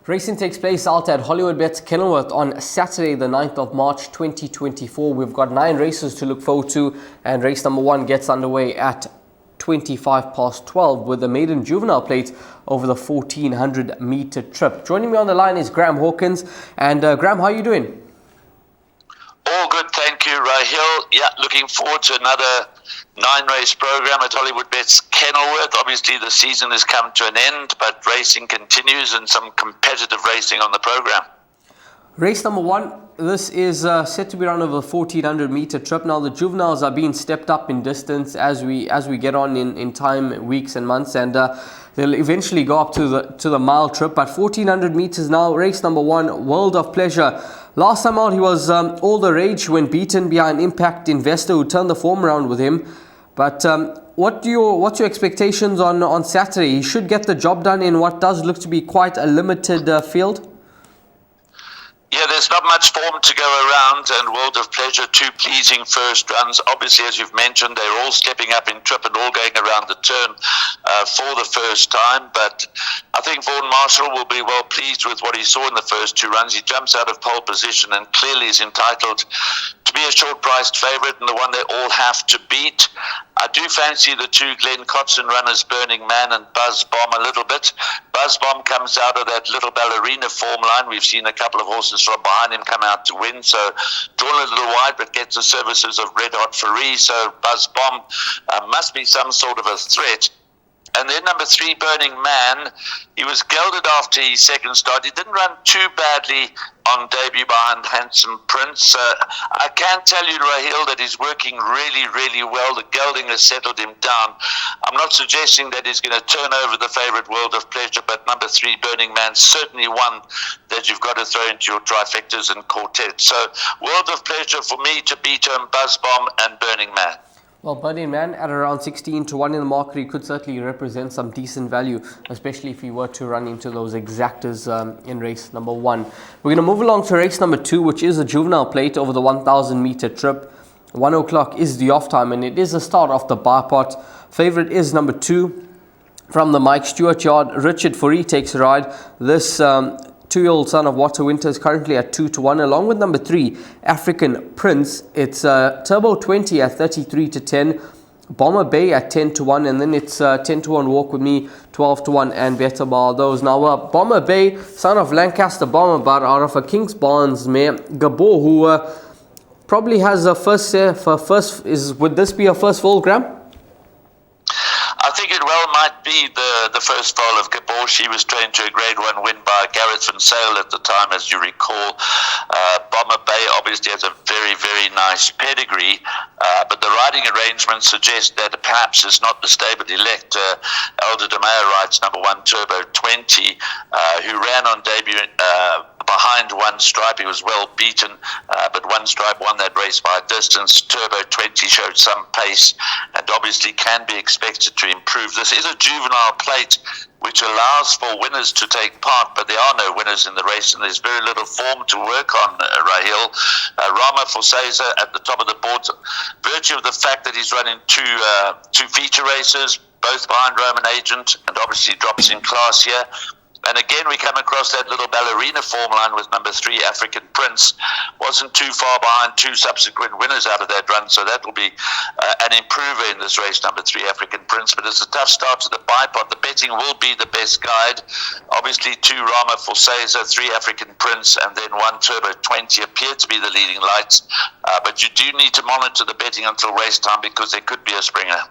Racing takes place out at Hollywoodbets Kenilworth on Saturday, the 9th of March 2024. We've got 9 races to look forward to, and race number 1 gets underway at 12 with the maiden juvenile plate over the 1400 meter trip. Joining me on the line is Graham Hawkins. And Graham, how are you doing? All good, thank you, Rahil. Yeah, looking forward to another 9-race program at Hollywoodbets Kenilworth. Obviously, the season has come to an end, but racing continues and some competitive racing on the program. Race number 1, this is set to be run over the 1400 meter trip. Now, the juveniles are being stepped up in distance as we get on in time, weeks and months, and they'll eventually go up to the mile trip. But 1400 meters now, race number 1, World of Pleasure. Last time out, he was all the rage when beaten behind Impact Investor, who turned the form around with him. But what's your expectations on Saturday? He should get the job done in what does look to be quite a limited field. Yeah, there's not much form to go around, and World of Pleasure, 2 pleasing first runs. Obviously, as you've mentioned, they're all stepping up in trip and all going around the turn for the first time. But I think Vaughan Marshall will be well pleased with what he saw in the first 2 runs. He jumps out of pole position and clearly is entitled to be a short-priced favourite and the one they all have to beat. I do fancy the 2 Glenn Cotson runners, Burning Man and Buzz Bomb, a little bit. Buzz Bomb comes out of that little ballerina form line. We've seen a couple of horses from behind him come out to win, so drawn a little wide, but gets the services of Red Hot Free. So Buzz Bomb must be some sort of a threat. And then number 3, Burning Man, he was gelded after his second start. He didn't run too badly on debut behind Handsome Prince. I can tell you, Rahil, that he's working really, really well. The gelding has settled him down. I'm not suggesting that he's going to turn over the favourite World of Pleasure, but number 3, Burning Man, certainly one that you've got to throw into your trifectas and quartet. So World of Pleasure for me to beat him, Buzz Bomb and Burning Man. Well, Burning Man at around 16 to 1 in the market, he could certainly represent some decent value, especially if he were to run into those exactors in race number 1. We're going to move along to race number 2, which is a juvenile plate over the 1000 meter trip. 1 o'clock is the off time, and it is the start of the bar pot. Favorite is number 2 from the Mike Stewart yard. Richard Fourie takes a ride. This 2-year-old son of Water Winter is currently at 2 to 1, along with number 3, African Prince. It's Turbo 20 at 33 to 10, Bomber Bay at 10 to 1, and then it's 10 to 1 Walk With Me, 12 to 1, and Better Bar those. Now, Bomber Bay, son of Lancaster Bomber, but out of a King's Barnes mare, Gabor, who probably has a first, would this be a first fall, Graham? I think it well might be the first foal of Gabor. She was trained to a Grade 1 win by Gareth Van Sale at the time, as you recall. Bomber Bay obviously has a very, very nice pedigree, but the riding arrangements suggest that perhaps it's not the stable elect. Elder De Meyer rides number 1, Turbo 20, who ran on debut behind One Stripe. He was well beaten, but One Stripe won that race by a distance. Turbo 20 showed some pace and obviously can be expected to improve. This is a juvenile plate which allows for winners to take part, but there are no winners in the race and there's very little form to work on, Rahil. Rama Forseza at the top of the board, virtue of the fact that he's running two feature races, both behind Roman Agent, and obviously drops in class here. And again, we come across that little ballerina form line with number 3, African Prince. Wasn't too far behind 2 subsequent winners out of that run, so that will be an improver in this race, number 3, African Prince. But it's a tough start to the bipod. The betting will be the best guide. Obviously, 2 Rama Forseza, 3 African Prince, and then 1 Turbo 20 appear to be the leading lights. But you do need to monitor the betting until race time because there could be a springer.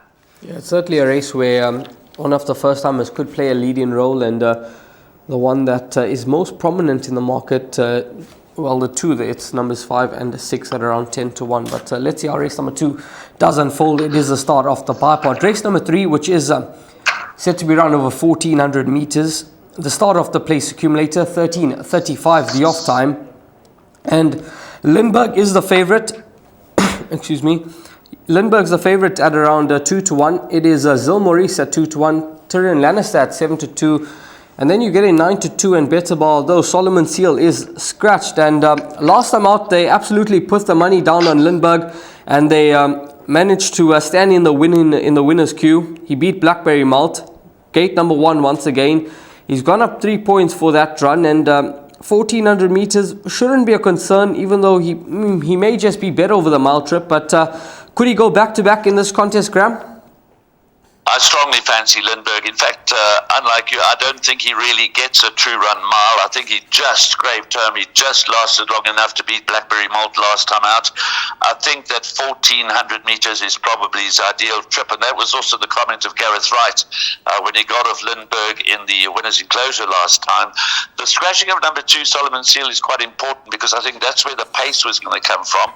Yeah, it's certainly a race where one of the first-timers could play a leading role, and the one that is most prominent in the market, well, the 2, it's numbers 5 and 6 at around 10 to 1. But let's see how race number 2 does unfold. It is the start of the bipod. Race number 3, which is set to be run over 1400 meters. The start of the place accumulator, 13:35 the off time. And Lindbergh is the favorite. Excuse me. Lindbergh's the favorite at around 2 to 1. It is Zil Maurice at 2 to 1. Tyrion Lannister at 7 to 2. And then you get a 9 to 2 and Better Bar, though Solomon Seal is scratched. And last time out, they absolutely put the money down on Lindbergh, and they managed to stand in the winner's queue. He beat Blackberry Malt, gate number 1 once again. He's gone up 3 points for that run, and 1400 meters shouldn't be a concern, even though he may just be better over the mile trip. But could he go back-to-back in this contest, Graham? I strongly fancy Lindbergh. In fact, unlike you, I don't think he really gets a true run mile. I think he just scraped home. He just lasted long enough to beat Blackberry Malt last time out. I think that 1400 meters is probably his ideal trip, and that was also the comment of Gareth Wright when he got off Lindbergh in the winners' enclosure last time. The scratching of number 2, Solomon Seal, is quite important because I think that's where the pace was going to come from.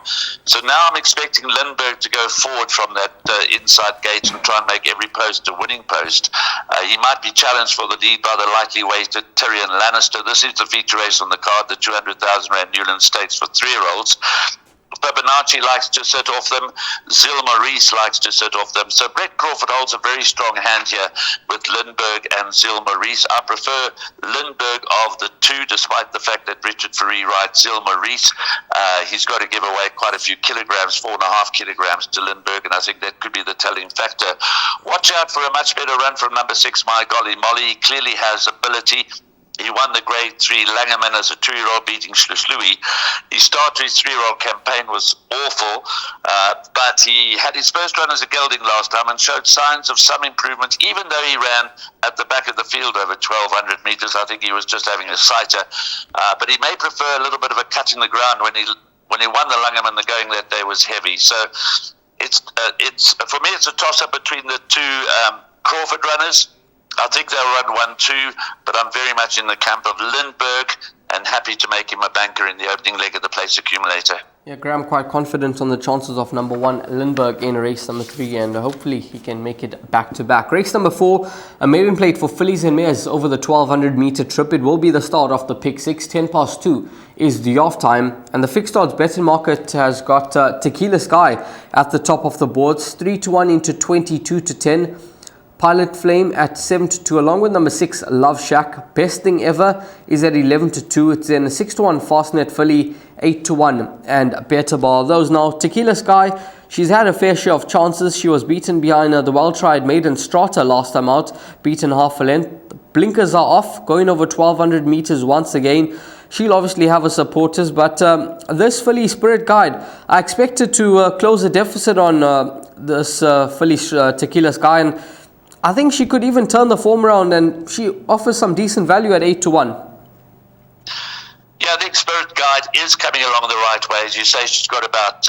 So now I'm expecting Lindbergh to go forward from that inside gate and try and make every post a winning post. He might be challenged for the lead by the lightly weighted Tyrion Lannister. This is the feature race on the card, the 200,000 Rand Newland Stakes for 3-year-olds. Fibonacci likes to sit off them. Zil Maurice likes to sit off them. So Brett Crawford holds a very strong hand here with Lindbergh and Zil Maurice. I prefer Lindbergh of the two, despite the fact that Richard Ferree rides Zil Maurice. He's got to give away quite a few kilograms, 4.5 kilograms to Lindbergh, and I think that could be the telling factor. Watch out for a much better run from number 6, My Golly Molly. He clearly has ability. He won the Grade 3 Langerman as a 2-year-old, beating Schlusslui. His start to his 3-year-old campaign was awful, but he had his first run as a gelding last time and showed signs of some improvement, even though he ran at the back of the field over 1,200 meters. I think he was just having a sighter, but he may prefer a little bit of a cut in the ground. When he won the Langerman, the going that day was heavy. So it's for me, it's a toss-up between the two Crawford runners. I think they'll run 1-2, but I'm very much in the camp of Lindbergh and happy to make him a banker in the opening leg of the place accumulator. Yeah, Graham, quite confident on the chances of number 1, Lindbergh, in race number 3, and hopefully he can make it back-to-back. Race number 4, a maiden plate for fillies and mares over the 1,200 meter trip. It will be the start of the pick 6. 2 is the off time, and the fixed odds betting market has got Tequila Sky at the top of the boards, 3-1 into 22-10. Pilot Flame at 7-2, along with number 6, Love Shack. Best Thing Ever is at 11-2. It's then a 6-1 Fastnet filly, 8-1, and Better Bar. Those now, Tequila Sky, she's had a fair share of chances. She was beaten behind the well-tried Maiden Strata last time out, beaten half a length. Blinkers are off, going over 1,200 meters once again. She'll obviously have her supporters, but this filly, Spirit Guide, I expected to close a deficit on this filly, Tequila Sky, and I think she could even turn the form around, and she offers some decent value at 8-1. Yeah, I think Spirit Guide is coming along the right way. As you say, she's got about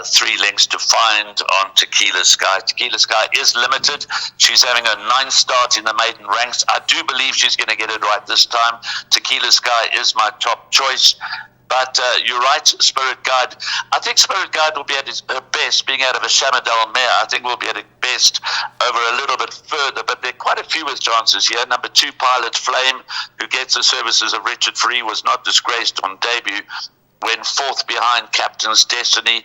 3 lengths to find on Tequila Sky. Tequila Sky is limited. She's having a 9th start in the maiden ranks. I do believe she's going to get it right this time. Tequila Sky is my top choice. But you're right, Spirit Guide. I think Spirit Guide will be at her best, being out of a Shamadal mare. I think we'll be at her best over a little bit further. But there are quite a few with chances here. Number 2, Pilot Flame, who gets the services of Richard Free, was not disgraced on debut. Went 4th behind Captain's Destiny.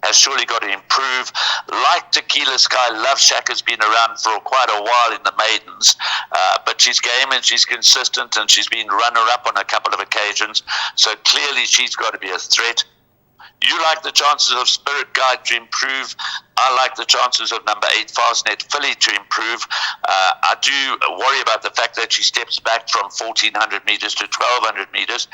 Has surely got to improve. Like Tequila Sky, Love Shack has been around for quite a while in the maidens, but she's game and she's consistent, and she's been runner-up on a couple of occasions, so clearly she's got to be a threat. You like the chances of Spirit Guide to improve. I like the chances of number 8, Fastnet Filly, to improve. I do worry about the fact that she steps back from 1,400 meters to 1,200 meters.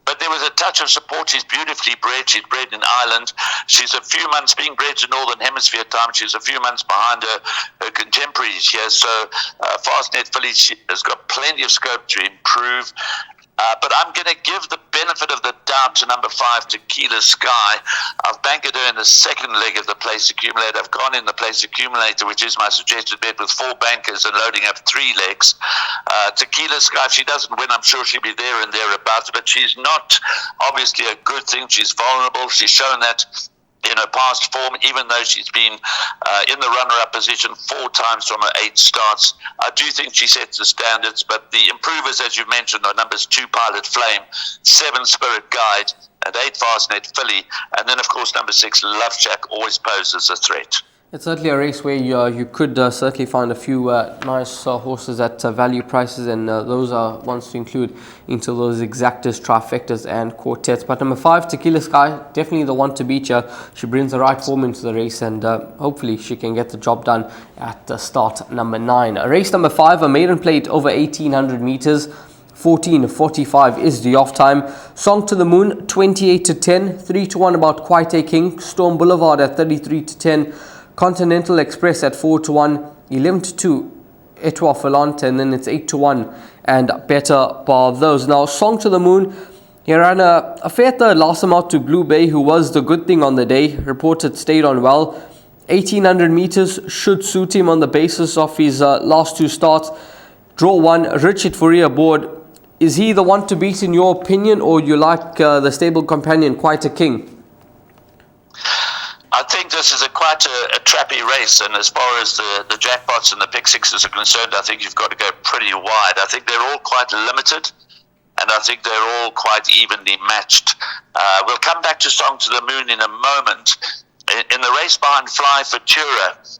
But there was a touch of support. She's beautifully bred. She's bred in Ireland. She's a few months being bred to Northern Hemisphere time. She's a few months behind her contemporaries here. So Fastnet Filly has got plenty of scope to improve. But I'm going to give the benefit of the doubt to number 5, Tequila Sky. I've banked her in the second leg of the place accumulator. I've gone in the place accumulator, which is my suggested bet, with 4 bankers and loading up 3 legs. Tequila Sky, if she doesn't win, I'm sure she'll be there and thereabouts, but she's not obviously a good thing. She's vulnerable. She's shown that in her past form, even though she's been in the runner-up position 4 times from her 8 starts. I do think she sets the standards, but the improvers, as you've mentioned, are numbers 2, Pilot Flame, 7, Spirit Guide, and 8, Fastnet Filly, and then, of course, number 6, Love Shack, always poses a threat. It's certainly a race where you could certainly find a few nice horses at value prices, and those are ones to include into those exactas, trifectas and quartets. But number 5, Tequila Sky, definitely the one to beat. She brings the right form into the race, and hopefully she can get the job done at start number 9. Race number 5, a maiden plate over 1800 meters. 14:45 is the off time. Song to the Moon 28-10, 3-1 about Quite a King. Storm Boulevard at 33-10. Continental Express at 4-1, 11-2, Etoile Filante, and then it's 8-1 and Better Bar those. Now, Song to the Moon, he ran a fair third last time out to Blue Bay, who was the good thing on the day. Reported stayed on well. 1800 meters should suit him on the basis of his last 2 starts. Draw 1, Richard Fourier aboard. Is he the one to beat in your opinion, or you like the stable companion, Quite a King? I think this is quite a trappy race, and as far as the jackpots and the pick sixes are concerned, I think you've got to go pretty wide. I think they're all quite limited, and I think they're all quite evenly matched. We'll come back to Song to the Moon in a moment. In the race behind Fly Futura,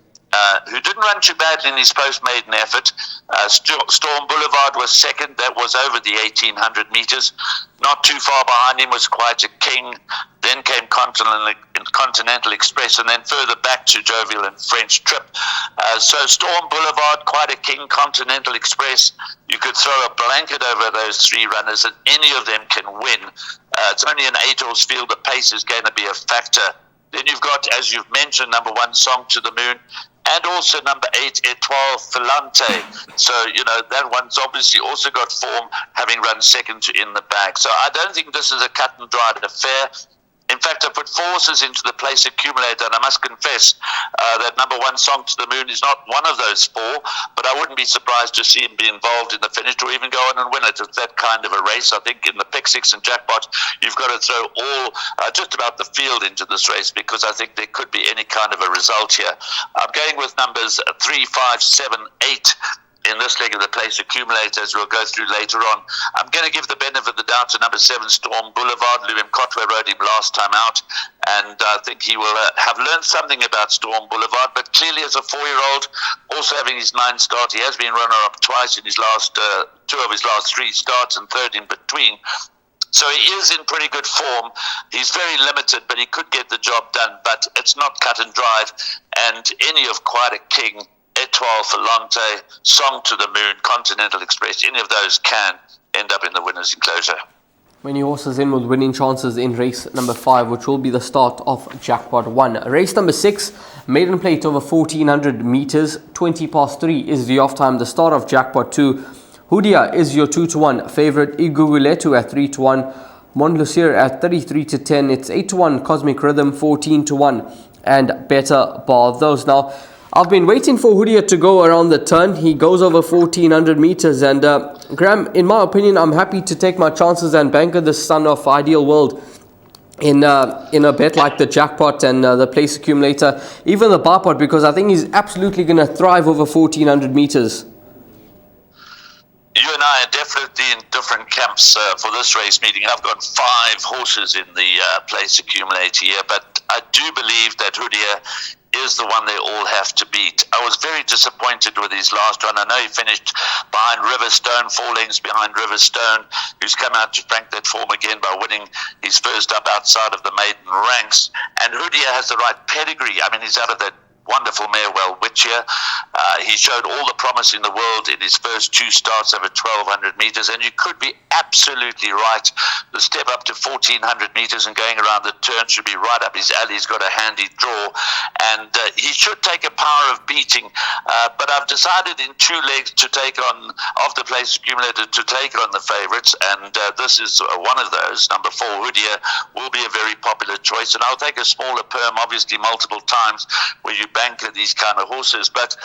who didn't run too badly in his post-maiden effort. Storm Boulevard was second. That was over the 1800 meters. Not too far behind him was Quite a King. Then came Continental Express, and then further back to Jovial and French Trip. So Storm Boulevard, Quite a King, Continental Express. You could throw a blanket over those 3 runners, and any of them can win. It's only an 8-horse field. The pace is going to be a factor. Then you've got, as you've mentioned, number 1, Song to the Moon, and also number 8, Etoile Filante. So, that one's obviously also got form, having run second in the bag. So I don't think this is a cut and dried affair. In fact, I put 4 horses into the place accumulator, and I must confess that number 1, Song to the Moon, is not one of those 4, but I wouldn't be surprised to see him be involved in the finish or even go on and win it. It's that kind of a race. I think in the pick 6 and jackpot, you've got to throw just about the field into this race, because I think there could be any kind of a result here. I'm going with numbers 3, 5, 7, 8. In this leg of the place accumulators, we'll go through later on. I'm going to give the benefit of the doubt to number 7, Storm Boulevard. Lewin Cotway rode him last time out, and I think he will have learned something about Storm Boulevard. But clearly, as a 4-year-old, also having his 9th start, he has been runner-up twice in his last 2 of his last 3 starts, and third in between. So he is in pretty good form. He's very limited, but he could get the job done. But it's not cut and dried, and any of Quite a King, Etoile Filante, Song to the Moon, Continental Express, any of those can end up in the winner's enclosure. Many horses in with winning chances in race number 5, which will be the start of Jackpot 1. Race number 6, maiden plate over 1400 meters, 3 is the off time. The start of Jackpot 2. Hudia is your 2-1 favorite. Iguguletu at 3-1. Montlucier at 33-10. It's 8-1 Cosmic Rhythm, 14-1, and Better Bar those. Now, I've been waiting for Hudia to go around the turn. He goes over 1400 meters, and Graham, in my opinion, I'm happy to take my chances and banker the son of Ideal World in a bet like the jackpot and the place accumulator, even the bar pot, because I think he's absolutely going to thrive over 1400 meters. You and I are definitely in different camps for this race meeting. I've got 5 horses in the place accumulator here, but I do believe that Hudia is the one they all have to beat. I was very disappointed with his last run. I know he finished behind Riverstone, 4 lengths behind Riverstone, who's come out to frank that form again by winning his first up outside of the maiden ranks. And Hudia has the right pedigree. I mean, he's out of that wonderful mare, Well Witcher. He showed all the promise in the world in his first 2 starts over 1200 meters, and you could be absolutely right. The step up to 1400 meters and going around the turn should be right up his alley. He's got a handy draw, and he should take a power of beating, but I've decided in 2 legs to take on, of the place accumulated, to take on the favourites, and this is one of those. Number 4, Hudia, will be a very popular choice, and I'll take a smaller perm, obviously multiple times, where you banker these kind of horses. But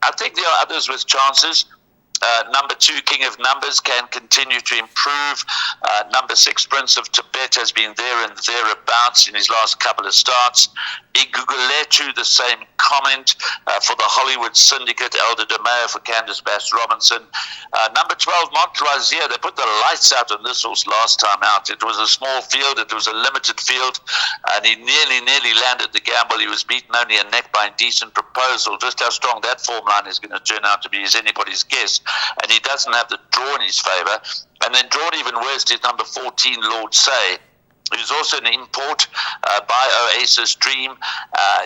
I think there are others with chances. Number 2, King of Numbers, can continue to improve. Number 6, Prince of Tibet, has been there and thereabouts in his last couple of starts. Iguguletu, the same comment for the Hollywood Syndicate. Elder DeMeo for Candice Bass-Robinson. Number 12, Montrasier. They put the lights out on this horse last time out. It was a small field. It was a limited field. And he nearly landed the gamble. He was beaten only a neck by Indecent Proposal. Just how strong that form line is going to turn out to be is anybody's guess. And he doesn't have the draw in his favour. And then drawn even worse is number 14, Lord Say, who's also an import by Oasis Dream.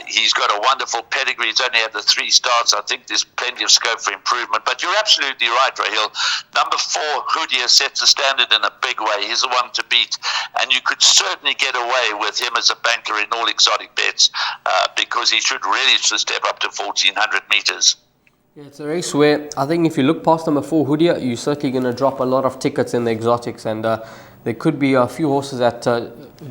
He's got a wonderful pedigree. He's only had the 3 starts. I think there's plenty of scope for improvement. But you're absolutely right, Rahil. Number 4, Hoodia, sets the standard in a big way. He's the one to beat. And you could certainly get away with him as a banker in all exotic bets because he should really step up to 1,400 metres. Yeah, it's a race where I think if you look past number 4, Hoodia, you're certainly going to drop a lot of tickets in the exotics, and there could be a few horses at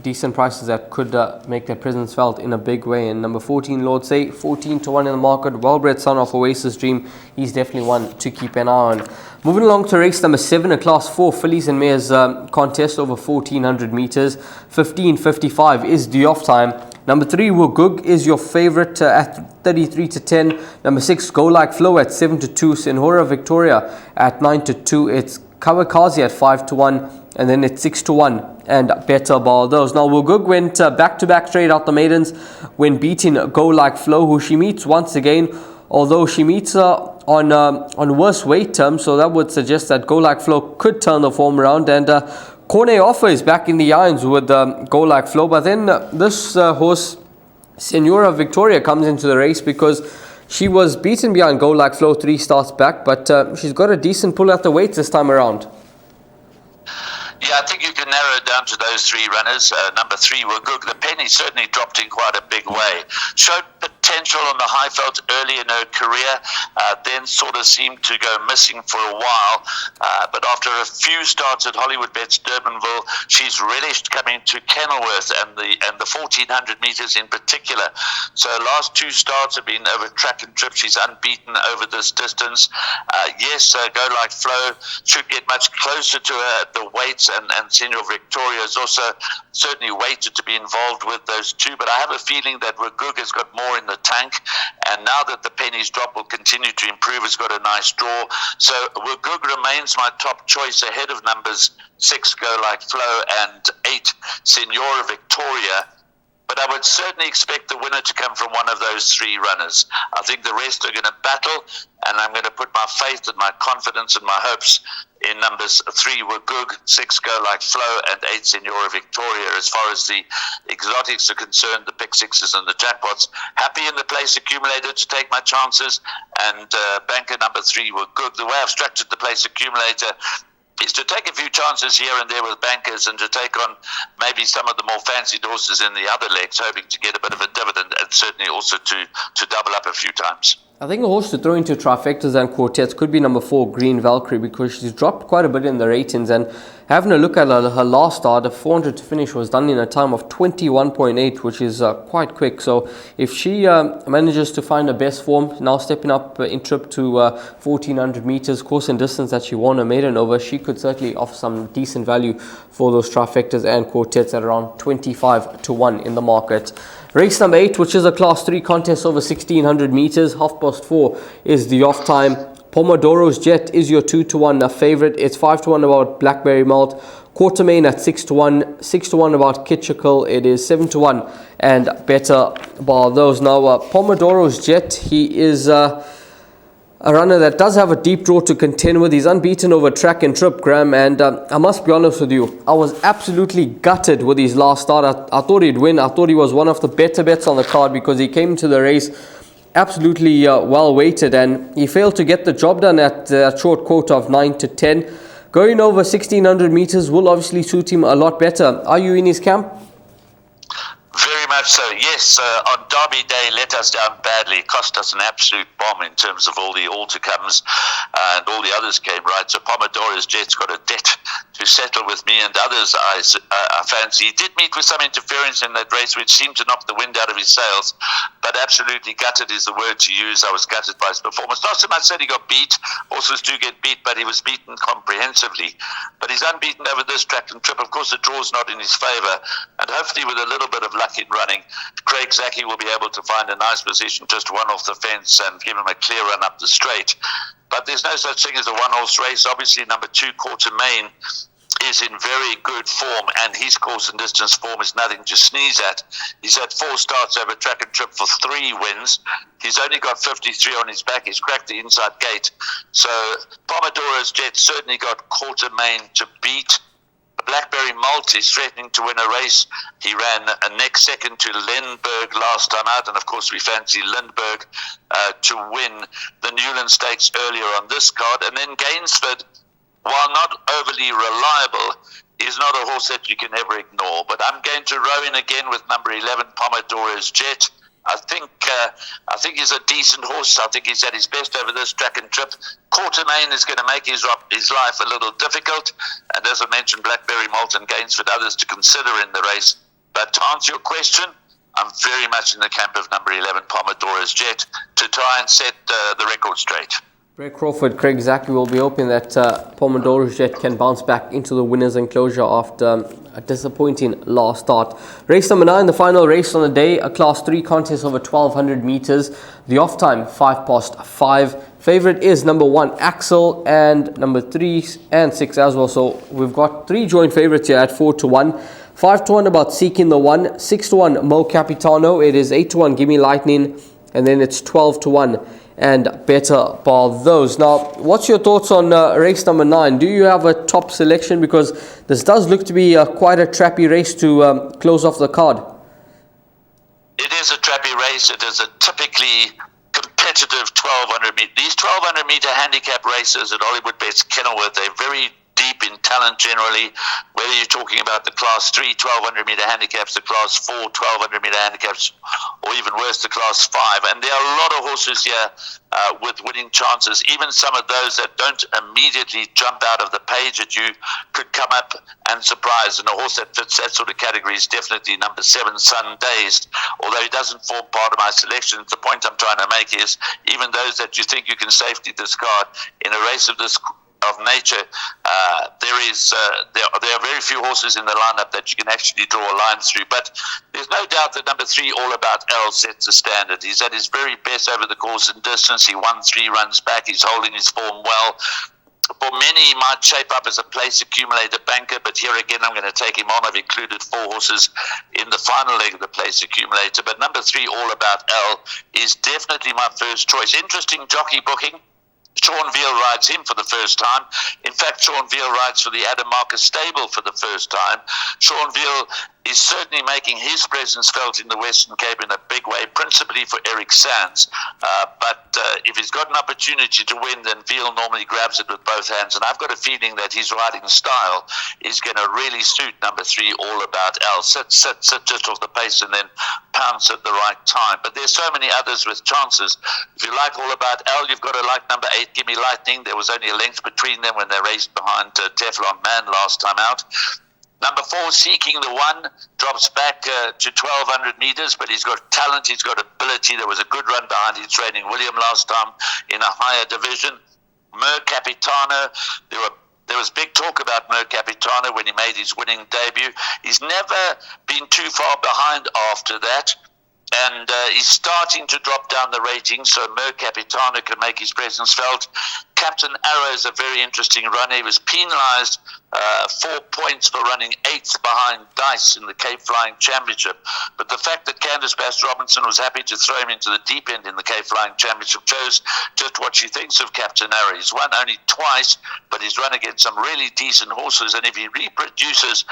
decent prices that could make their presence felt in a big way. And number 14, Lord Say, 14 to 1 in the market, well-bred son of Oasis Dream. He's definitely one to keep an eye on. Moving along to race number 7, a class 4 fillies and mares contest over 1,400 meters. 15:55 is the off time. Number 3, Wugug is your favorite at 33 to 10. Number 6, Go Like Flow at 7 to 2. Senhora Victoria at 9 to 2. It's Kawakazi at 5 to 1. And then it's 6 to 1. And better ball those. Now, Wugug went back-to-back straight out the maidens when beating Go Like Flow, who she meets once again. Although she meets her on worse weight terms, so that would suggest that Go Like Flow could turn the form around. And Corne Offer is back in the irons with Go Like Flow. But then this horse, Senhora Victoria, comes into the race because she was beaten behind Go Like Flow 3 starts back. But she's got a decent pull at the weights this time around. Yeah, I think you can narrow it down to those 3 runners. Number 3, Wugug. The penny certainly dropped in quite a big way. Showed potential on the high felt early in her career, then sort of seemed to go missing for a while. But after a few starts at Hollywoodbets Durbanville, she's relished coming to Kenilworth and the 1,400 metres in particular. So last 2 starts have been over track and trip. She's unbeaten over this distance. Yes, Go Like Flow should get much closer to her at the weights, and Senhora Victoria is also certainly weighted to be involved with those 2. But I have a feeling that Wugug has got more in the tank, and now that the pennies drop, will continue to improve. It's got a nice draw. So Wugug remains my top choice ahead of numbers 6, Go Like Flow, and 8, Senhora Victoria. But I would certainly expect the winner to come from one of those 3 runners. I think the rest are going to battle, and I'm going to put my faith and my confidence and my hopes in numbers 3, Wugug, 6, Go Like Flow, and 8, Senhora Victoria. As far as the exotics are concerned, the pick 6s and the jackpots, happy in the place accumulator to take my chances, and banker number 3, Wugug. The way I've structured the place accumulator is to take a few chances here and there with bankers, and to take on maybe some of the more fancied horses in the other legs, hoping to get a bit of a dividend, and certainly also to double up a few times. I think a horse to throw into trifectas and quartets could be number 4, Green Valkyrie, because she's dropped quite a bit in the ratings. And having a look at her last start, the 400 to finish was done in a time of 21.8, which is quite quick. So if she manages to find her best form, now stepping up in trip to 1,400 meters, course and distance that she won a maiden over, she could certainly offer some decent value for those trifectas and quartets at around 25 to 1 in the market. Race number 8, which is a class 3 contest over 1,600 meters, 4:30 is the off time. Pomodoro's Jet is your 2 to 1 favorite. It's 5 to 1 about Blackberry Malt. Quartermain at 6 to 1, 6 to 1 about Kitchicle. It is 7 to 1 and better bar those. Now, Pomodoro's Jet, he is a runner that does have a deep draw to contend with. He's unbeaten over track and trip, Graham, and I must be honest with you, I was absolutely gutted with his last start. I thought he'd win. I thought he was one of the better bets on the card because he came into the race absolutely well weighted, and he failed to get the job done at a short quota of 9 to 10. Going over 1,600 meters will obviously suit him a lot better. Are you in his camp? Very much so. Yes, on Derby Day let us down badly. It cost us an absolute bomb in terms of all the all-to-comes, and all the others came right. So Pomodore's Jet's got a debt to settle with me and others I fancy. He did meet with some interference in that race, which seemed to knock the wind out of his sails, but absolutely gutted is the word to use. I was gutted by his performance. Not so much that he got beat. Horses do get beat, but he was beaten comprehensively. But he's unbeaten over this track and trip. Of course, the draw's not in his favour, and hopefully with a little bit of luck in running, Craig Zaki will be able to find a nice position just one off the fence and give him a clear run up the straight. But there's no such thing as a one-horse race. Obviously, number 2, Quartermain, is in very good form, and his course and distance form is nothing to sneeze at. He's had 4 starts over track and trip for 3 wins. He's only got 53 on his back. He's cracked the inside gate. So Pomodore's Jet certainly got Quartermain to beat. Blackberry Malt is threatening to win a race. He ran a next second to Lindbergh last time out, and of course we fancy Lindbergh to win the Newland Stakes earlier on this card. And then Gainsford, while not overly reliable, is not a horse that you can ever ignore. But I'm going to row in again with number 11, Pomodore's Jet. I think he's a decent horse. I think he's at his best over this track and trip. Quartermain is going to make his life a little difficult. And as I mentioned, Blackberry Malt and Gainsford, others to consider in the race. But to answer your question, I'm very much in the camp of number 11, Pomodore's Jet, to try and set the record straight. Brett Crawford, Craig Zaki will be hoping that Pomodore's Jet can bounce back into the winner's enclosure after a disappointing last start. Race number 9, the final race on the day, a Class 3 contest over 1,200 meters. The off time, 5:05. Favorite is number 1, Axel, and number 3 and 6 as well. So we've got 3 joint favorites here at 4-1. 5-1 about Seeking the One, 6-1 Mo Capitano, it is 8-1 Gimme Lightning, and then it's 12-1 and Better Bar Those. Now, what's your thoughts on race number 9? Do you have a top selection? Because this does look to be quite a trappy race to close off the card. It is a trappy race. It is a typically competitive 1,200 meter. These 1,200 meter handicap races at Hollywoodbets Kenilworth, they're very deep in talent generally, whether you're talking about the Class 3 1,200 meter handicaps, the Class 4 1,200 meter handicaps, or even worse, the Class 5. And there are a lot of horses here with winning chances. Even some of those that don't immediately jump out of the page at you could come up and surprise. And a horse that fits that sort of category is definitely number 7, Sundazed. Although he doesn't form part of my selection, the point I'm trying to make is even those that you think you can safely discard in a race of this of nature, there are very few horses in the lineup that you can actually draw a line through. But there's no doubt that number 3, All About L, sets a standard. He's at his very best over the course and distance. He won 3 runs back. He's holding his form well. For many, he might shape up as a place accumulator banker, but here again, I'm going to take him on. I've included 4 horses in the final leg of the place accumulator. But number 3, All About L, is definitely my first choice. Interesting jockey booking. Sean Veal rides him for the first time. In fact, Sean Veal rides for the Adam Marcus stable for the first time. Sean Veal is certainly making his presence felt in the Western Cape in a big way, principally for Eric Sands. But if he's got an opportunity to win, then Veal normally grabs it with both hands. And I've got a feeling that his riding style is going to really suit number 3, All About L. Sit just off the pace and then pounce at the right time. But there's so many others with chances. If you like All About L, you've got to like number 8, Gimme Lightning. There was only a length between them when they raced behind Teflon Man last time out. Number 4, Seeking the One, drops back to 1,200 meters, but he's got talent, he's got ability. There was a good run behind his training William last time in a higher division. Mer Capitano, there was big talk about Mer Capitano when he made his winning debut. He's never been too far behind after that. And he's starting to drop down the rating, so Mer Capitano can make his presence felt. Captain Arrow is a very interesting runner. He was penalised 4 points for running 8th behind Dice in the Cape Flying Championship. But the fact that Candice Bass-Robinson was happy to throw him into the deep end in the Cape Flying Championship shows just what she thinks of Captain Arrow. He's won only twice, but he's run against some really decent horses, and if he reproduces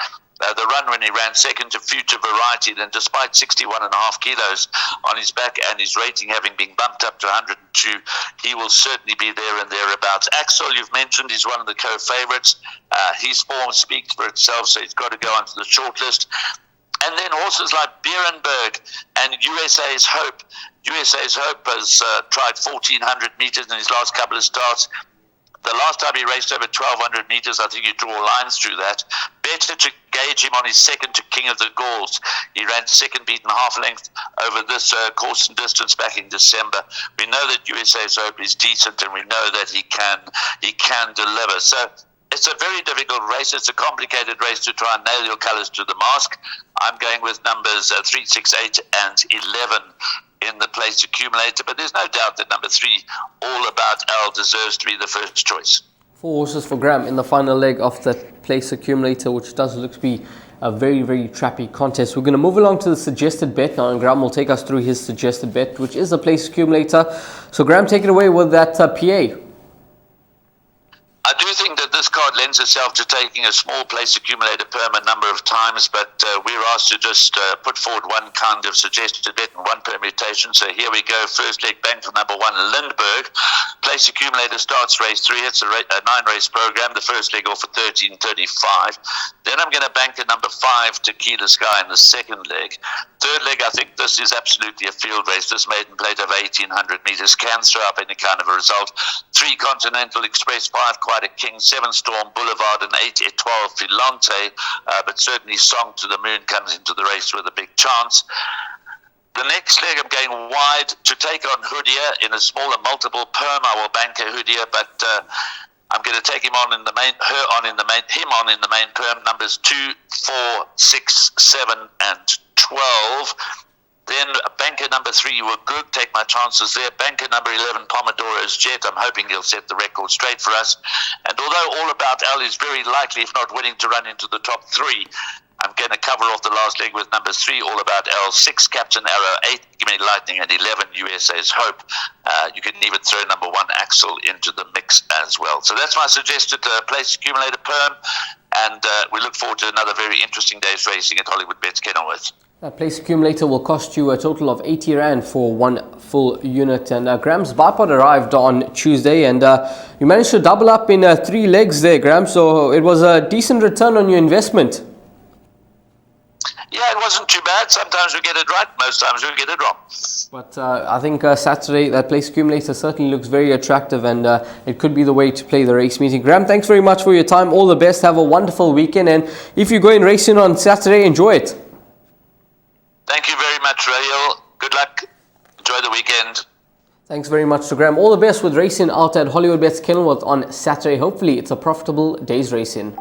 the run when he ran second to Future Variety, then despite 61.5 kilos on his back and his rating having been bumped up to 102, he will certainly be there and thereabouts. Axel, you've mentioned, he's one of the co-favourites. His form speaks for itself, so he's got to go onto the shortlist. And then horses like Beerenberg and USA's Hope. USA's Hope has tried 1,400 meters in his last couple of starts. The last time he raced over 1,200 meters, I think you draw lines through that. Better to gauge him on his second to King of the Gauls. He ran second, beaten half length over this course and distance back in December. We know that USA's Hope is decent, and we know that he can deliver. So it's a very difficult race. It's a complicated race to try and nail your colours to the mask. I'm going with numbers 3, 6, 8, and 11 in the place accumulator, but there's no doubt that number 3, All About Al, deserves to be the first choice. 4 horses for Graham in the final leg of the place accumulator, which does look to be a very, very trappy contest. We're going to move along to the suggested bet now, and Graham will take us through his suggested bet, which is a place accumulator. So Graham, take it away with that PA. I do think that this card lends itself to taking a small place accumulator perm a number of times, but we're asked to just put forward one kind of suggested bet and one permutation. So here we go. First leg bank for number 1, Lindbergh. Place accumulator starts race 3. It's a 9-race program. The first leg off at 13.35. Then I'm going to bank a number 5, Tequila Sky, in the second leg. Third leg, I think this is absolutely a field race. This maiden plate of 1,800 meters can throw up any kind of a result. 3, Continental Express. 5, Quite a King. 7, Storm Boulevard, and 8, at 12, Filante. But certainly Song to the Moon comes into the race with a big chance. The next leg, I'm going wide to take on Hoodia in a smaller multiple perm. I will bank a Hoodia, but I'm going to take him on in the main perm, numbers 2, 4, 6, 7, and 12. Then banker number 3, were good. Take my chances there. Banker number 11, Pomodoro's Jet. I'm hoping he'll set the record straight for us. And although All About Al is very likely, if not winning, to run into the top 3, I'm going to cover off the last leg with number 3, All About Al, 6, Captain Arrow, 8, Give Me Lightning, and 11, USA's Hope. You can even throw number 1, Axel, into the mix as well. So that's my suggested place accumulator perm, and we look forward to another very interesting day's racing at Hollywoodbets Kenilworth. That place accumulator will cost you a total of 80 Rand for one full unit. And Graham's bipod arrived on Tuesday, and you managed to double up in 3 legs there, Graham. So it was a decent return on your investment. Yeah, it wasn't too bad. Sometimes we get it right, most times we get it wrong. But I think Saturday, that place accumulator certainly looks very attractive, and it could be the way to play the race meeting. Graham, thanks very much for your time. All the best. Have a wonderful weekend. And if you're going racing on Saturday, enjoy it. Thank you very much, Raheel. Good luck. Enjoy the weekend. Thanks very much to Graham. All the best with racing out at Hollywoodbets Kenilworth on Saturday. Hopefully, it's a profitable day's racing.